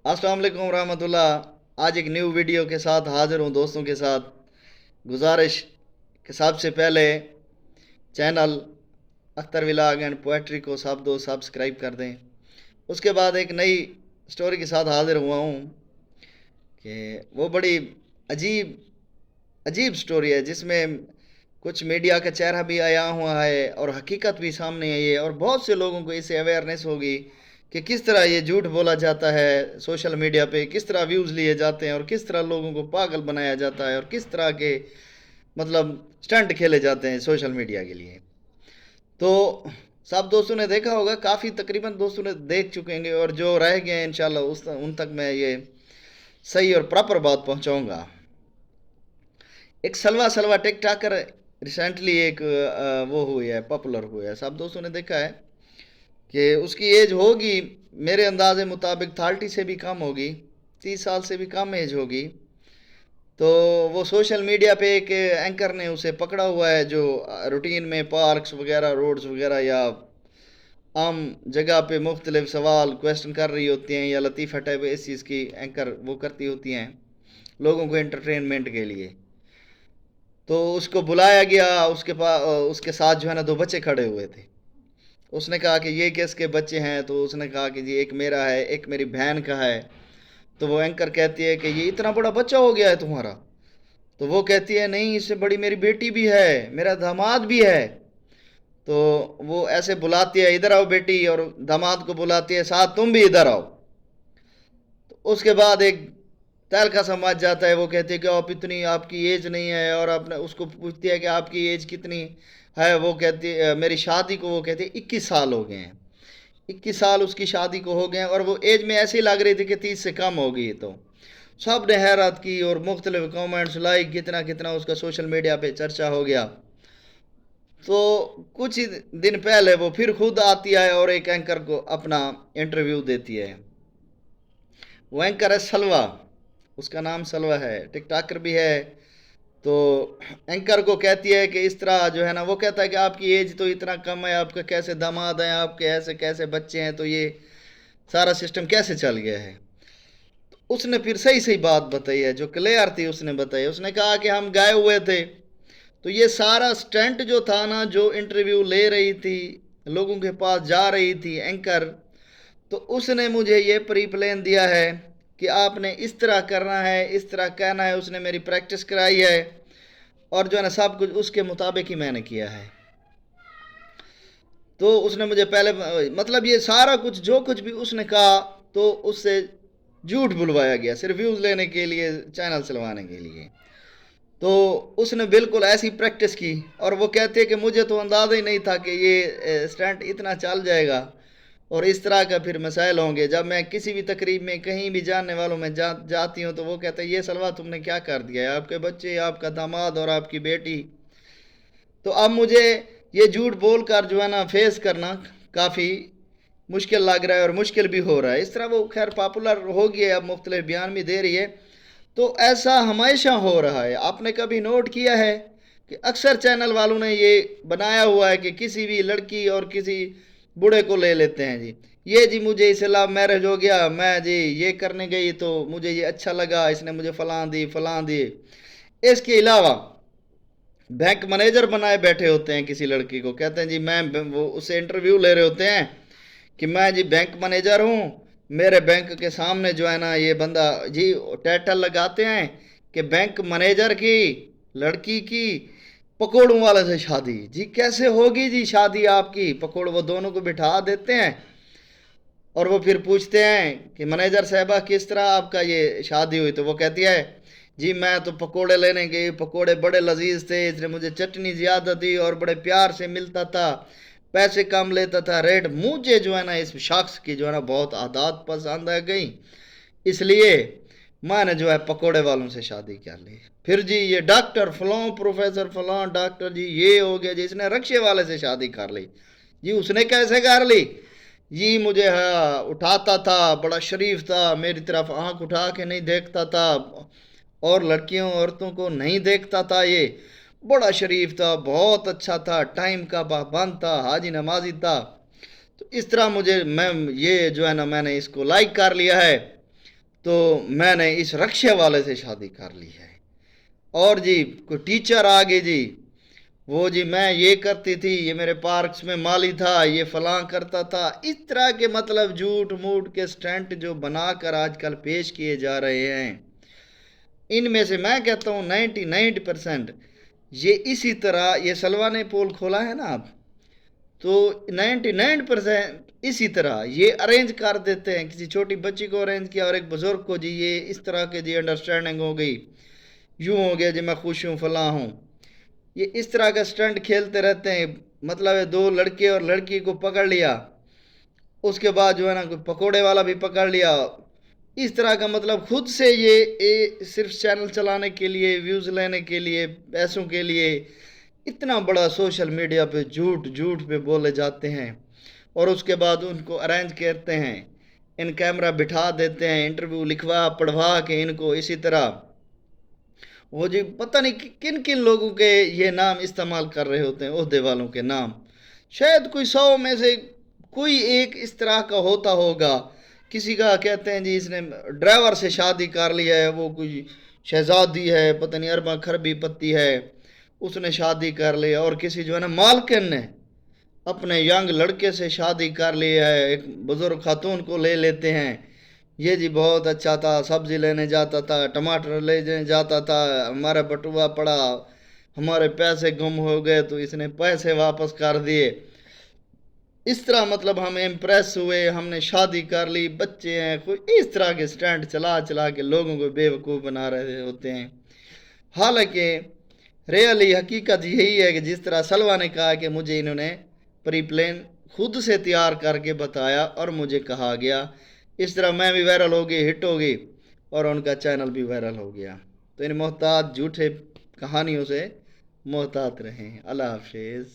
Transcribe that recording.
अस्सलाम वालेकुम रहमतुल्लाह। आज एक न्यू वीडियो के साथ हाज़िर हूँ दोस्तों के साथ। गुजारिश कि सबसे पहले channel Akhtar vlog and poetry को सब दोस्त सब्सक्राइब कर दें। उसके बाद एक नई स्टोरी के साथ हाज़िर हुआ हूँ कि वो बड़ी अजीब अजीब स्टोरी है जिसमें कुछ मीडिया का चेहरा भी आया हुआ है और हकीकत भी सामने आई है, और बहुत से लोगों को इससे अवेयरनेस होगी कि किस तरह ये झूठ बोला जाता है सोशल मीडिया पे, किस तरह व्यूज़ लिए जाते हैं और किस तरह लोगों को पागल बनाया जाता है और किस तरह के मतलब स्टंट खेले जाते हैं सोशल मीडिया के लिए। तो सब दोस्तों ने देखा होगा, काफ़ी तकरीबन दोस्तों ने देख चुके हैं, और जो रह गए हैं इंशाल्लाह उन तक मैं ये सही और प्रॉपर बात पहुंचाऊंगा। एक सलवा सलवा टिकटॉकर रिसेंटली एक वो हुई है, पॉपुलर हुआ है। सब दोस्तों ने देखा है कि उसकी एज होगी मेरे अंदाजे मुताबिक 30 से भी कम होगी, 30 साल से भी कम एज होगी। तो वो सोशल मीडिया पे एक एंकर ने उसे पकड़ा हुआ है जो रूटीन में पार्क्स वगैरह, रोड्स वगैरह या आम जगह पे मुख्तलिफ सवाल क्वेश्चन कर रही होती हैं, या लतीफ़ा टाइप इस चीज़ की एंकर वो करती होती हैं लोगों को एंटरटेनमेंट के लिए। तो उसको बुलाया गया, उसके पास उसके साथ जो है ना 2 बच्चे खड़े हुए थे। उसने कहा कि ये किसके बच्चे हैं? तो उसने कहा कि जी एक मेरा है, एक मेरी बहन का है। तो वो एंकर कहती है कि ये इतना बड़ा बच्चा हो गया है तुम्हारा? तो वो कहती है नहीं, इससे बड़ी मेरी बेटी भी है, मेरा दामाद भी है। तो वो ऐसे बुलाती है, इधर आओ बेटी, और दामाद को बुलाती है साथ, तुम भी इधर आओ। तो उसके बाद एक तहलका समझ जाता है। वो कहती है कि आप इतनी, आपकी एज नहीं है, और आपने उसको पूछती है कि आपकी एज कितनी है? वो कहती है मेरी शादी को, वो कहती है 21 साल हो गए हैं। 21 साल उसकी शादी को हो गए हैं, और वो एज में ऐसी लग रही थी कि 30 से कम होगी। तो सब ने हैरत की और मुख्तलिफ कमेंट्स, लाइक, कितना कितना उसका सोशल मीडिया पे चर्चा हो गया। तो कुछ ही दिन पहले वो फिर खुद आती है और एक एंकर को अपना इंटरव्यू देती है। वो एंकर है सलवा, उसका नाम सलवा है, टिकटॉकर भी है। तो एंकर को कहती है कि इस तरह जो है ना, वो कहता है कि आपकी एज तो इतना कम है, आपके कैसे दामाद हैं, आपके ऐसे कैसे बच्चे हैं, तो ये सारा सिस्टम कैसे चल गया है? तो उसने फिर सही सही बात बताई है, जो क्लियर थी उसने बताई। उसने कहा कि हम गए हुए थे, तो ये सारा स्टंट जो था ना, जो इंटरव्यू ले रही थी, लोगों के पास जा रही थी एंकर, तो उसने मुझे ये प्री प्लान दिया है कि आपने इस तरह करना है, इस तरह कहना है। उसने मेरी प्रैक्टिस कराई है, और जो है ना सब कुछ उसके मुताबिक ही मैंने किया है। तो उसने मुझे पहले मतलब ये सारा कुछ जो कुछ भी उसने कहा, तो उससे झूठ बुलवाया गया सिर्फ व्यूज़ लेने के लिए, चैनल चलवाने के लिए। तो उसने बिल्कुल ऐसी प्रैक्टिस की, और वो कहते हैं कि मुझे तो अंदाज़ा ही नहीं था कि ये स्टंट इतना चल जाएगा और इस तरह का फिर मसाइल होंगे। जब मैं किसी भी तकरीब में कहीं भी जानने वालों में जाती हूँ, तो वो कहते हैं ये सलवा तुमने क्या कर दिया है, आपके बच्चे, आपका दामाद और आपकी बेटी। तो अब मुझे ये झूठ बोल कर जो है ना फेस करना काफ़ी मुश्किल लग रहा है, और मुश्किल भी हो रहा है। इस तरह वो खैर पॉपुलर हो गई है, अब मुख्तलिफ बयान भी दे रही है। तो ऐसा हमेशा हो रहा है। आपने कभी नोट किया है कि अक्सर चैनल वालों ने ये बनाया हुआ है कि किसी भी लड़की और किसी बूढ़े को ले लेते हैं जी, ये जी मुझे इससे लव मैरिज हो गया, मैं जी ये करने गई तो मुझे ये अच्छा लगा, इसने मुझे फलां दी फलां दी। इसके अलावा बैंक मैनेजर बनाए बैठे होते हैं किसी लड़की को, कहते हैं जी मैं, वो उससे इंटरव्यू ले रहे होते हैं कि मैं जी बैंक मैनेजर हूँ, मेरे बैंक के सामने जो है ना ये बंदा जी टाइटल लगाते हैं कि बैंक मैनेजर की लड़की की पकौड़ों वाले से शादी। जी कैसे होगी जी शादी आपकी? पकौड़ वो दोनों को बिठा देते हैं, और वो फिर पूछते हैं कि मैनेजर साहबा किस तरह आपका ये शादी हुई? तो वो कहती है जी मैं तो पकोड़े लेने गई, पकोड़े बड़े लजीज थे, इसने मुझे चटनी ज़्यादा दी और बड़े प्यार से मिलता था, पैसे कम लेता था, रेट। मुझे जो है ना इस शख्स की जो है ना बहुत आदत पसंद आ गई, इसलिए मैंने जो है पकोड़े वालों से शादी कर ली। फिर जी ये डॉक्टर फलां, प्रोफेसर फलां डॉक्टर जी ये हो गया जी, इसने रक्शे वाले से शादी कर ली। जी उसने कैसे कर ली? जी मुझे उठाता था, बड़ा शरीफ था, मेरी तरफ आंख उठा के नहीं देखता था, और लड़कियों औरतों को नहीं देखता था, ये बड़ा शरीफ था, बहुत अच्छा था, टाइम का पाबंद था, हाजी नमाजी था। तो इस तरह मुझे, मैं ये जो है ना मैंने इसको लाइक कर लिया है, تو میں نے اس رکشے والے سے شادی کر لی ہے۔ اور جی کوئی ٹیچر آ گئی جی، وہ جی میں یہ کرتی تھی، یہ میرے پارکس میں مالی تھا، یہ فلاں کرتا تھا، اس طرح کے مطلب جھوٹ موٹ کے سٹنٹ جو بنا کر آج کل پیش کیے جا رہے ہیں، ان میں سے میں کہتا ہوں 99% یہ اسی طرح، یہ سلوا نے پول کھولا ہے نا آپ، تو 99% اسی طرح یہ ارینج کر دیتے ہیں، کسی چھوٹی بچی کو ارینج کیا اور ایک بزرگ کو، جی یہ اس طرح کے جی انڈرسٹینڈنگ ہو گئی، یوں ہو گیا جی میں خوش ہوں فلاں ہوں، یہ اس طرح کا سٹنٹ کھیلتے رہتے ہیں۔ مطلب ہے دو لڑکے اور لڑکی کو پکڑ لیا، اس کے بعد جو ہے نا کوئی پکوڑے والا بھی پکڑ لیا، اس طرح کا مطلب خود سے یہ صرف چینل چلانے کے لیے، ویوز لینے کے لیے، پیسوں کے لیے اتنا بڑا سوشل میڈیا پہ جھوٹ جھوٹ پہ بولے جاتے ہیں، اور اس کے بعد ان کو ارینج کرتے ہیں، ان کیمرہ بٹھا دیتے ہیں، انٹرویو لکھوا پڑھوا کے ان کو اسی طرح، وہ جی پتہ نہیں کن کن لوگوں کے یہ نام استعمال کر رہے ہوتے ہیں، عہدے والوں کے نام، شاید کوئی 100 میں سے کوئی ایک اس طرح کا ہوتا ہوگا۔ کسی کا کہتے ہیں جی اس نے ڈرائیور سے شادی کر لی ہے، وہ کوئی شہزادی ہے، پتہ نہیں ارباں خربی پتی ہے، اس نے شادی کر لی، اور کسی جو ہے نا مالکن نے اپنے ینگ لڑکے سے شادی کر لی ہے، ایک بزرگ خاتون کو لے لیتے ہیں، یہ جی بہت اچھا تھا، سبزی لینے جاتا تھا، ٹماٹر لینے جاتا تھا، ہمارا بٹوا پڑا، ہمارے پیسے گم ہو گئے تو اس نے پیسے واپس کر دیے، اس طرح مطلب ہم امپریس ہوئے، ہم نے شادی کر لی، بچے ہیں، کوئی اس طرح کے سٹینڈ چلا چلا کے لوگوں کو بے وقوف بنا رہے ہوتے ہیں۔ حالانکہ ریئلی حقیقت یہی ہے کہ جس طرح سلوا نے کہا کہ مجھے انہوں نے پری پلین خود سے تیار کر کے بتایا اور مجھے کہا گیا، اس طرح میں بھی وائرل ہو گئی، ہٹ ہو گئی، اور ان کا چینل بھی وائرل ہو گیا۔ تو ان محتاط جھوٹے کہانیوں سے محتاط رہیں۔ اللہ حافظ۔